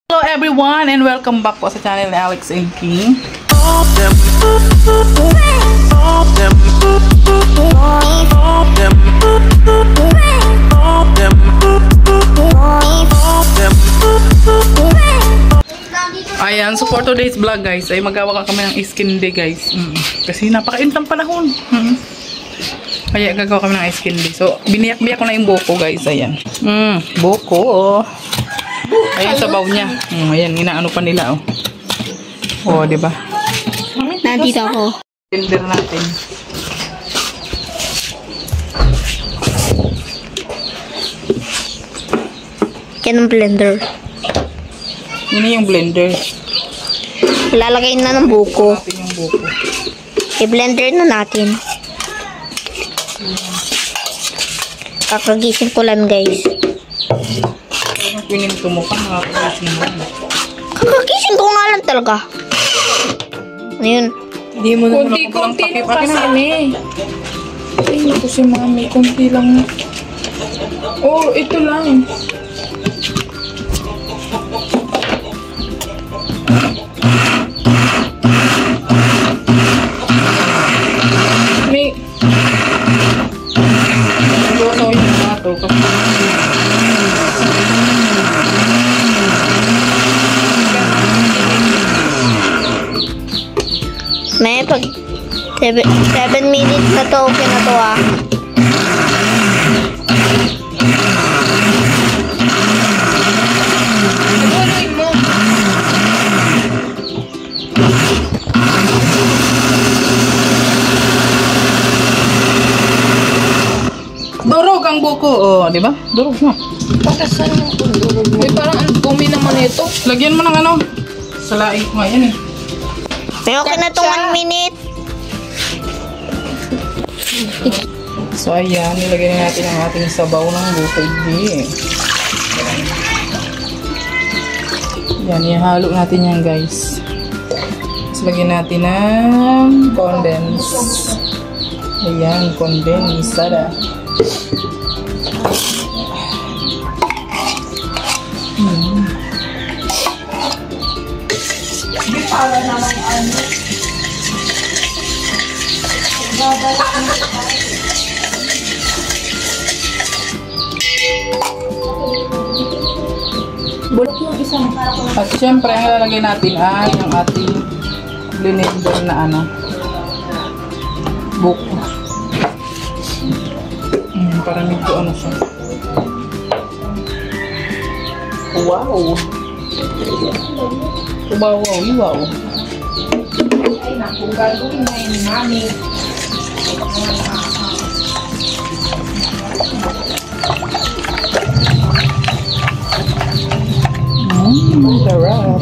Hello everyone and welcome back po sa channel ni Alex and King. Ayan, so for today's vlog guys, ay magawa kami ng skin day guys. Kasi napakainit ng panahon. Kaya gagawa kami ng skin day. So, biniyak-biyak ko na yung buko guys. Ayan. Buko. Ayan sabaw niya. Ayan, inaano pa nila oh. Oh, di ba? Nandito ako. Blender natin. Yan ang blender. Yun na yung blender. Ilalagay na ng buko. Natin yung buko. I-blender na natin. Kakagising ko lang guys. Ang pininto mo pa, nakakagising mo. Kakagising ko nga lang talaga. Ayun. Hindi mo na kunti lang kasi mami. Ay, ito si mami. Kunti lang. Oh, ito lang. May luto yung plato kasi May pag 7 minutes na to, okay na to ah. durog ang buko. Oh, di ba? Durog na. Pakasan mo kung durog mo. May parang ang dumi naman ito. Lagyan mo ng ano? Salain ko ngayon eh. May okay na to 1 minute. So ayan, nilagyan na natin ang ating sabaw ng buko. Yan, ihalo natin yan guys. Tapos lagyan natin ng condense. Ayan, condensada. Hindi para naman ano. Bulok yung isang. At syempre, ang lalagay natin ay yung ating blender na ano, buko. Para medyo ano siya. Wow! Wow! Ay naku, gagawin na yun, mami. Sarap.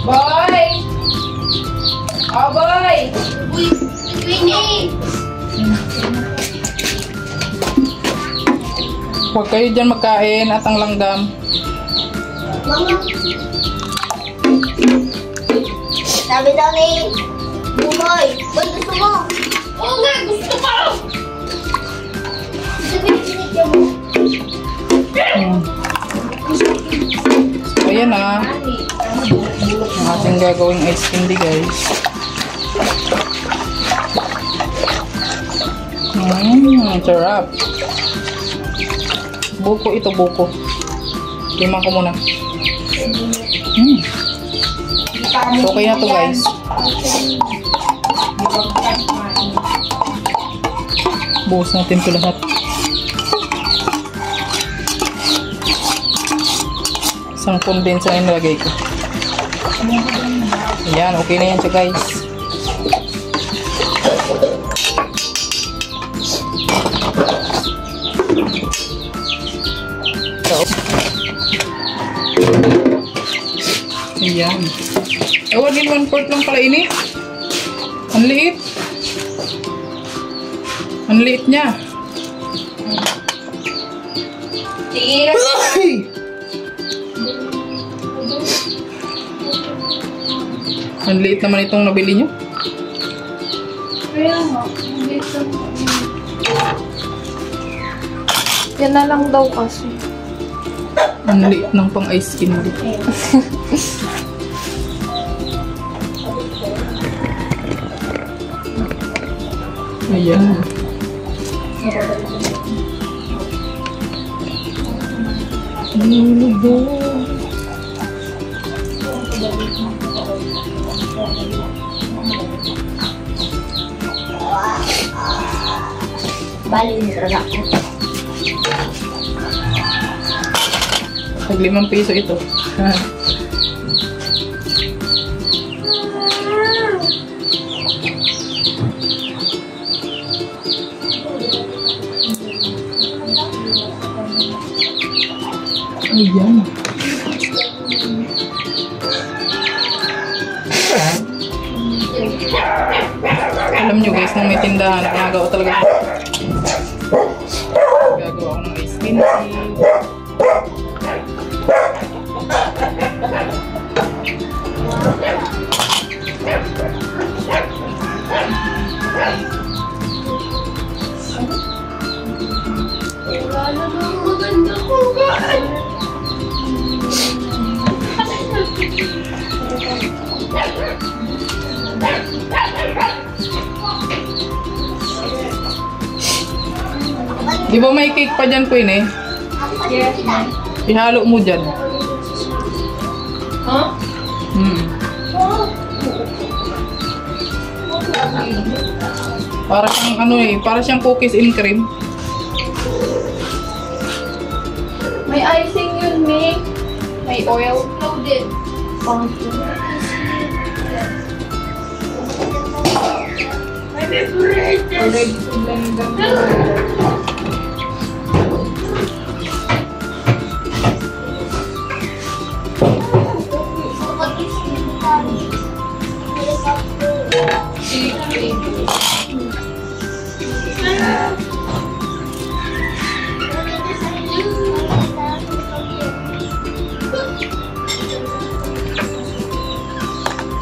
Boy! Oh, boy! Uy, Winnie! Huwag kayo dyan magkain at ang langgam. Mama! Sabi daw ni Bumoy, boy, gusto mo? Oo nga, gusto ko! Gusto mo? So, ayan na. Ang ating gagawing ice candy guys. Sarap. Buko ito, buko. Timan ko muna. So, okay na to guys. Buhos natin ito lahat. Isang condenser na nilagay ko. Ayan, okay na yan siya guys. Ayan. Ewan din 1/4 lang pala ini. Ang liit. Ang liit niya. Ang liit naman itong nabili nyo. Kaya nga, hindi ito. Yan na lang daw kasi. Ang liit ng pang ice candy. Ayan. Bali, nirarak ko. Pag 5 piso ito. Ayan. Alam nyo guys, nung may tindahan, nakagawa talaga. Gagawa ko ng ice candy. Wala nang maganda ko gaan. Di ba may cake pa dyan, Queen eh? Yes, ma'am. Ihalo mo dyan. Huh? Para siyang ano eh, para siyang cookies and cream. May icing yun, May. May oil. Loaded. My favorite is... Ready to blend them.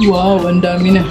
Wow, ang dami na.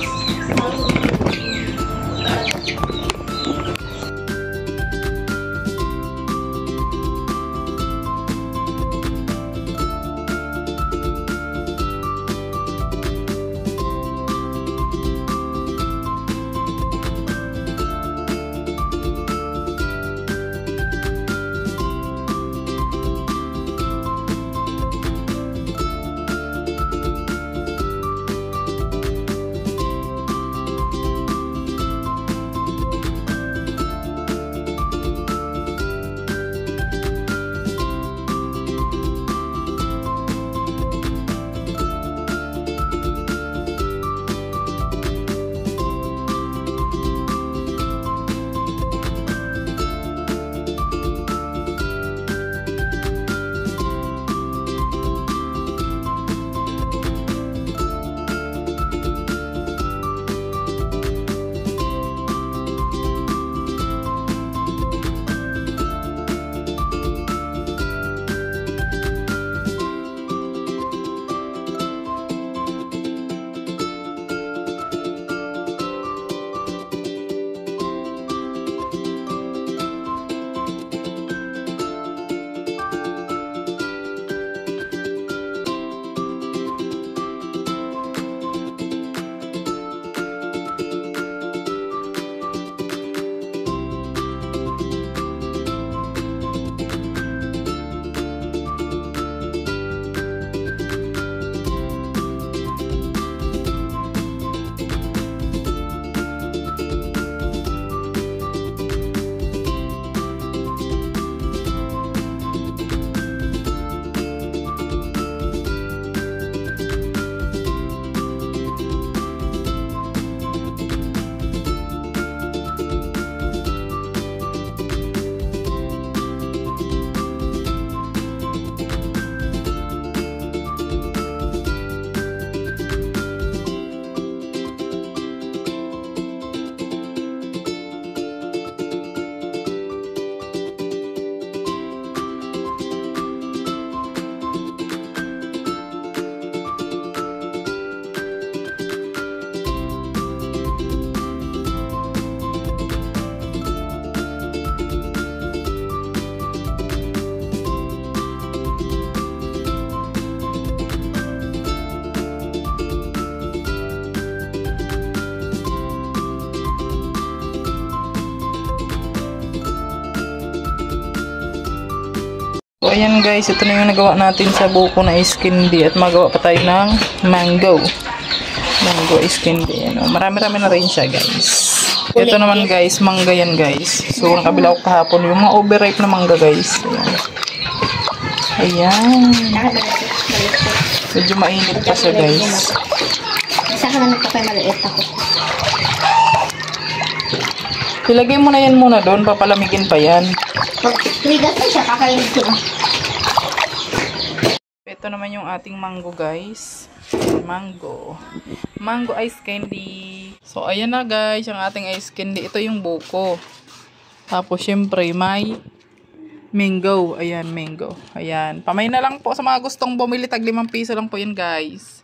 ayan guys, ito na yung nagawa natin sa buko na ice candy at magawa pa tayo ng mango. Mango ice candy. Ano, marami-rami na rin siya guys. Ito naman guys, mangga yan guys. So, nakabila ko kahapon yung mga overripe na mangga guys. Ayan. Medyo mainit pa siya guys. Isa ka na nagkakay maliit ako. Ilagay mo na yan muna doon, papalamigin pa yan. Pag ligas na siya, kakainin ko na. Ito naman yung ating mango guys. Mango. Mango ice candy. So, ayan na guys, yung ating ice candy. Ito yung buko. Tapos, syempre, may mango. Ayan, mango. Ayan. Pamay na lang po sa mga gustong bumili. Tag 5 piso lang po yan guys.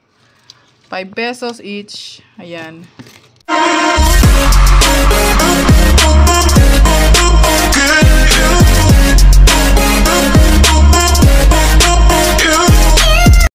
5 pesos each. Ayan.